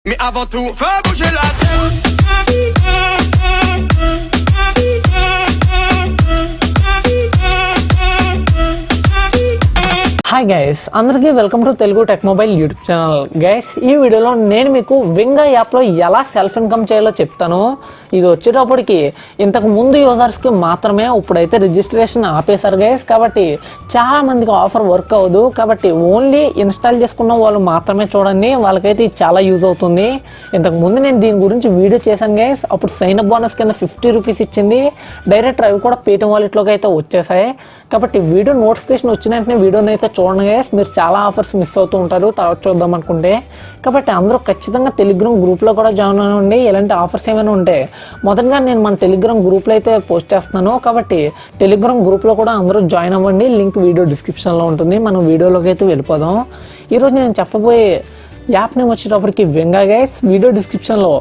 Mais avant tout, fais bouger la tête. Hi guys, అందరికీ welcome to Telugu tech mobile YouTube channel. Guys, ఈ వీడియోలో నేను మీకు WinGa యాప్లో ఎలా సెల్ఫ్ ఇన్కమ్ చేయాలో చెప్తాను. ఇది వచ్చేటప్పటికి ఇంతకు ముందు యూజర్స్కి మాత్రమే, ఇప్పుడైతే రిజిస్ట్రేషన్ ఆపేశారు గైస్. కాబట్టి చాలా మందికి ఆఫర్ వర్క్ అవ్వదు. కాబట్టి ఓన్లీ ఇన్స్టాల్ చేసుకున్న వాళ్ళు మాత్రమే చూడండి, వాళ్ళకైతే ఇది చాలా యూజ్ అవుతుంది. ఇంతకు ముందు నేను దీని గురించి వీడియో చేశాను గైస్. అప్పుడు సైన్ అప్ బోనస్ కింద 50 రూపీస్ ఇచ్చింది. డైరెక్ట్ అవి కూడా పేటిఎం వాలెట్లోకి అయితే వచ్చేసాయి. కాబట్టి వీడియో నోటిఫికేషన్ వచ్చిన వెంటనే వీడియోని అయితే చూడండి గైస్. మీరు చాలా ఆఫర్స్ మిస్ అవుతూ ఉంటారు తర్వాత చూద్దాం అనుకుంటే. కాబట్టి అందరూ ఖచ్చితంగా టెలిగ్రామ్ గ్రూప్లో కూడా జాయిన్ అవ్వండి. ఇలాంటి ఆఫర్స్ ఏమైనా ఉంటే మొదటగా నేను మన టెలిగ్రామ్ గ్రూప్లో అయితే పోస్ట్ చేస్తున్నాను. కాబట్టి టెలిగ్రామ్ గ్రూప్లో కూడా అందరూ జాయిన్ అవ్వండి. లింక్ వీడియో డిస్క్రిప్షన్లో ఉంటుంది. మనం వీడియోలోకి అయితే వెళ్ళిపోదాం. ఈరోజు నేను చెప్పబోయే యాప్ నేమ్ వచ్చేటప్పటికి WinGa గైస్. వీడియో డిస్క్రిప్షన్లో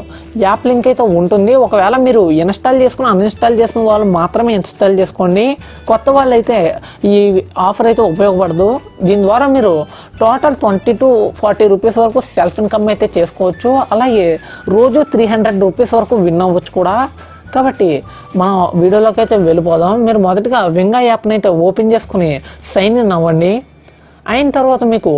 యాప్ లింక్ అయితే ఉంటుంది. ఒకవేళ మీరు ఇన్స్టాల్ చేసుకుని అన్ఇన్స్టాల్ చేసిన వాళ్ళు మాత్రమే ఇన్స్టాల్ చేసుకోండి. కొత్త వాళ్ళు అయితే ఈ ఆఫర్ అయితే ఉపయోగపడదు. దీని ద్వారా మీరు టోటల్ 20 to 40 రూపీస్ వరకు సెల్ఫ్ ఇన్కమ్ అయితే చేసుకోవచ్చు. అలాగే రోజు 300 రూపీస్ వరకు విన్ అవ్వచ్చు కూడా. కాబట్టి మనం వీడియోలోకి అయితే వెళ్ళిపోదాం. మీరు మొదటగా WinGa యాప్ని అయితే ఓపెన్ చేసుకుని సైన్ ఇన్ అవ్వండి. అయిన తర్వాత మీకు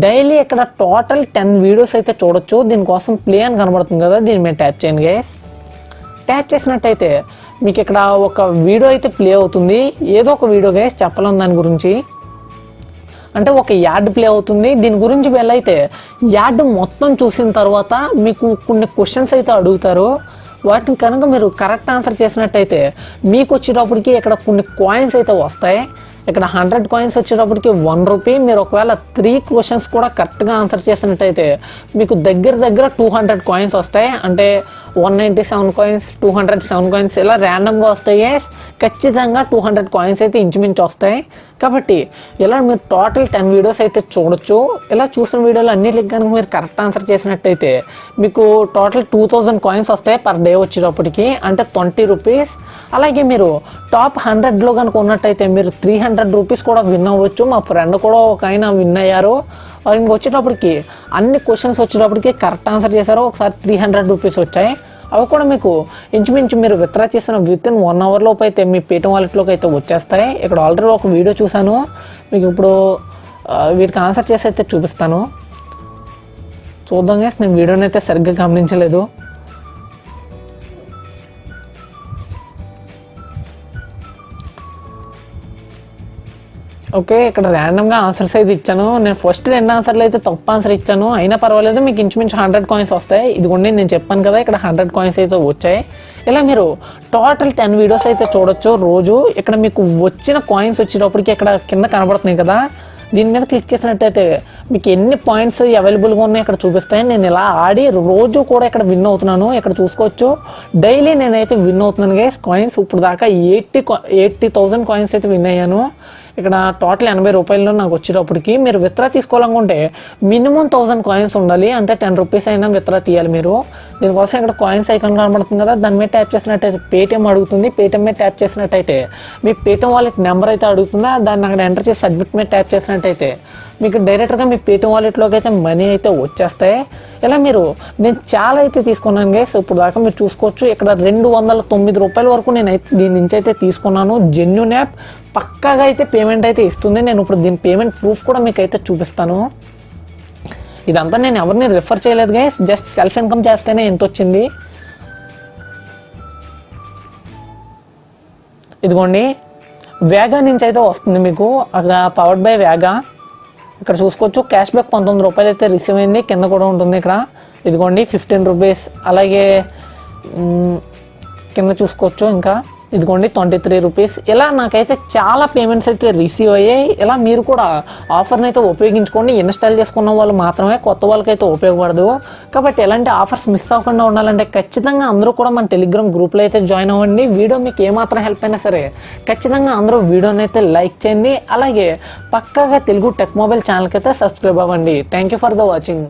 డైలీ ఇక్కడ టోటల్ 10 వీడియోస్ అయితే చూడొచ్చు. దీనికోసం ప్లే అని కనబడుతుంది కదా, దీని మీద ట్యాప్ చేయండి గైస్. ట్యాప్ చేసినట్టయితే మీకు ఇక్కడ ఒక వీడియో అయితే ప్లే అవుతుంది. ఏదో ఒక వీడియో గైస్, చెప్పలేం దాని గురించి. అంటే ఒక యాడ్ ప్లే అవుతుంది. దీని గురించి వెళ్ళైతే యాడ్ మొత్తం చూసిన తర్వాత మీకు కొన్ని క్వశ్చన్స్ అయితే అడుగుతారు. వాటిని కనుక మీరు కరెక్ట్ ఆన్సర్ చేసినట్టయితే మీకు వచ్చేటప్పటికి ఇక్కడ కొన్ని కాయిన్స్ అయితే వస్తాయి. ఇక్కడ 100 కాయిన్స్ వచ్చేటప్పటికి 1 రూపీ. మీరు ఒకవేళ 3 క్వశ్చన్స్ కూడా కరెక్ట్గా ఆన్సర్ చేసినట్టయితే మీకు దగ్గర 200 కాయిన్స్ వస్తాయి. అంటే 197 కాయిన్స్, 207 కాయిన్స్ ఇలా ర్యాండమ్గా వస్తాయి. ఖచ్చితంగా 200 కాయిన్స్ అయితే ఇంచుమించు వస్తాయి. కాబట్టి ఇలా మీరు టోటల్ 10 వీడియోస్ అయితే చూడొచ్చు. ఇలా చూసిన వీడియోలు అన్నిటికి కనుక మీరు కరెక్ట్ ఆన్సర్ చేసినట్టయితే మీకు టోటల్ 2000 కాయిన్స్ వస్తాయి పర్ డే వచ్చేటప్పటికి, అంటే 20 రూపీస్. అలాగే మీరు టాప్ 100లో కనుక ఉన్నట్టయితే మీరు 300 రూపీస్ కూడా విన్ అవ్వచ్చు. మా ఫ్రెండ్ కూడా ఒక ఆయన విన్ అయ్యారు. ఇంక వచ్చేటప్పటికి అన్ని క్వశ్చన్స్ వచ్చేటప్పటికి కరెక్ట్ ఆన్సర్ చేశారు. ఒకసారి 300 రూపీస్ వచ్చాయి. అవి కూడా మీకు ఇంచుమించు మీరు విత్డ్రా చేసిన వితిన్ 1 అవర్ లోపు అయితే మీ పేటిఎం వాలెట్లోకి అయితే వచ్చేస్తాయి. ఇక్కడ ఆల్రెడీ ఒక వీడియో చూశాను. మీకు ఇప్పుడు వీటికి ఆన్సర్ చేసి అయితే చూపిస్తాను. చూద్దాం గైస్. నేను వీడియోని అయితే సరిగ్గా గమనించలేదు. ఓకే, ఇక్కడ ర్యాండమ్గా ఆన్సర్స్ అయితే ఇచ్చాను. నేను ఫస్ట్ 2 ఆన్సర్లు అయితే తప్పు ఆన్సర్ ఇచ్చాను. అయినా పర్వాలేదు, మీకు ఇంచుమించు 100 కాయిన్స్ వస్తాయి. ఇదిగోండి నేను చెప్పాను కదా, ఇక్కడ 100 కాయిన్స్ అయితే వచ్చాయి. ఇలా మీరు టోటల్ 10 వీడియోస్ అయితే చూడొచ్చు రోజు. ఇక్కడ మీకు వచ్చిన కాయిన్స్ వచ్చేటప్పటికి ఇక్కడ కింద కనబడుతున్నాయి కదా, దీని మీద క్లిక్ చేసినట్టయితే మీకు ఎన్ని పాయింట్స్ అవైలబుల్గా ఉన్నాయో ఇక్కడ చూపిస్తాయి. నేను ఇలా ఆడి రోజు కూడా ఇక్కడ విన్ అవుతున్నాను. ఇక్కడ చూసుకోవచ్చు, డైలీ నేనైతే విన్ అవుతున్నాను గైస్ కాయిన్స్. ఇప్పుడు దాకా 80,000 కాయిన్స్ అయితే విన్ అయ్యాను. ఇక్కడ టోటల్ 80 రూపాయలు నాకు వచ్చేటప్పటికి. మీరు విత్డ్రా తీసుకోవాలనుకుంటే మినిమం 1000 కాయిన్స్ ఉండాలి. అంటే 10 రూపీస్ అయినా విత్డ్రా తీయాలి మీరు. దీనికోసం ఇక్కడ కాయిన్స్ ఐకాన్ కనబడుతుంది కదా, దాని మీద ట్యాప్ చేసినట్టయితే పేటిఎం అడుగుతుంది. పేటిఎం మీద ట్యాప్ చేసినట్టయితే మీ పేటిఎం వాలెట్ నెంబర్ అయితే అడుగుతుందా, దాన్ని అక్కడ ఎంటర్ చేసి సబ్మిట్ మీద ట్యాప్ చేసినట్టయితే మీకు డైరెక్ట్గా మీ పేటిఎం వాలెట్లోకి అయితే మనీ అయితే వచ్చేస్తాయి. ఇలా నేను చాలా అయితే తీసుకున్నాను గైస్. ఇప్పుడు దాకా మీరు చూసుకోవచ్చు, ఇక్కడ 209 రూపాయల వరకు నేను అయితే దీని నుంచి అయితే తీసుకున్నాను. జెన్యూన్ యాప్, పక్కాగా అయితే పేమెంట్ అయితే ఇస్తుంది. నేను ఇప్పుడు దీని పేమెంట్ ప్రూఫ్ కూడా మీకు అయితే చూపిస్తాను. ఇదంతా నేను ఎవరిని రిఫర్ చేయలేదు గైస్, జస్ట్ సెల్ఫ్ ఇన్కమ్ చేస్తేనే ఎంత వచ్చింది. ఇదిగోండి, వేగా నుంచి అయితే వస్తుంది మీకు. అక్కడ పవర్డ్ బై వేగా. ఇక్కడ చూసుకోవచ్చు, క్యాష్ బ్యాక్ 19 రూపాయలు అయితే రిసీవ్ అయింది. కింద కూడా ఉంటుంది ఇక్కడ. ఇదిగోండి 15 రూపీస్. అలాగే కింద చూసుకోవచ్చు, ఇంకా ఇదిగోండి 23 రూపీస్. ఇలా నాకైతే చాలా పేమెంట్స్ అయితే రిసీవ్ అయ్యాయి. ఇలా మీరు కూడా ఆఫర్ని అయితే ఉపయోగించుకోండి. ఇన్స్టాల్ చేసుకున్న వాళ్ళు మాత్రమే, కొత్త వాళ్ళకైతే ఉపయోగపడదు. కాబట్టి ఎలాంటి ఆఫర్స్ మిస్ అవ్వకుండా ఉండాలంటే ఖచ్చితంగా అందరూ కూడా మన టెలిగ్రామ్ గ్రూప్లో అయితే జాయిన్ అవ్వండి. వీడియో మీకు ఏమాత్రం హెల్ప్ అయినా సరే ఖచ్చితంగా అందరూ వీడియోని అయితే లైక్ చేయండి. అలాగే పక్కాగా తెలుగు టెక్ మొబైల్ ఛానల్కి అయితే సబ్స్క్రైబ్ అవ్వండి. Thank you for the watching.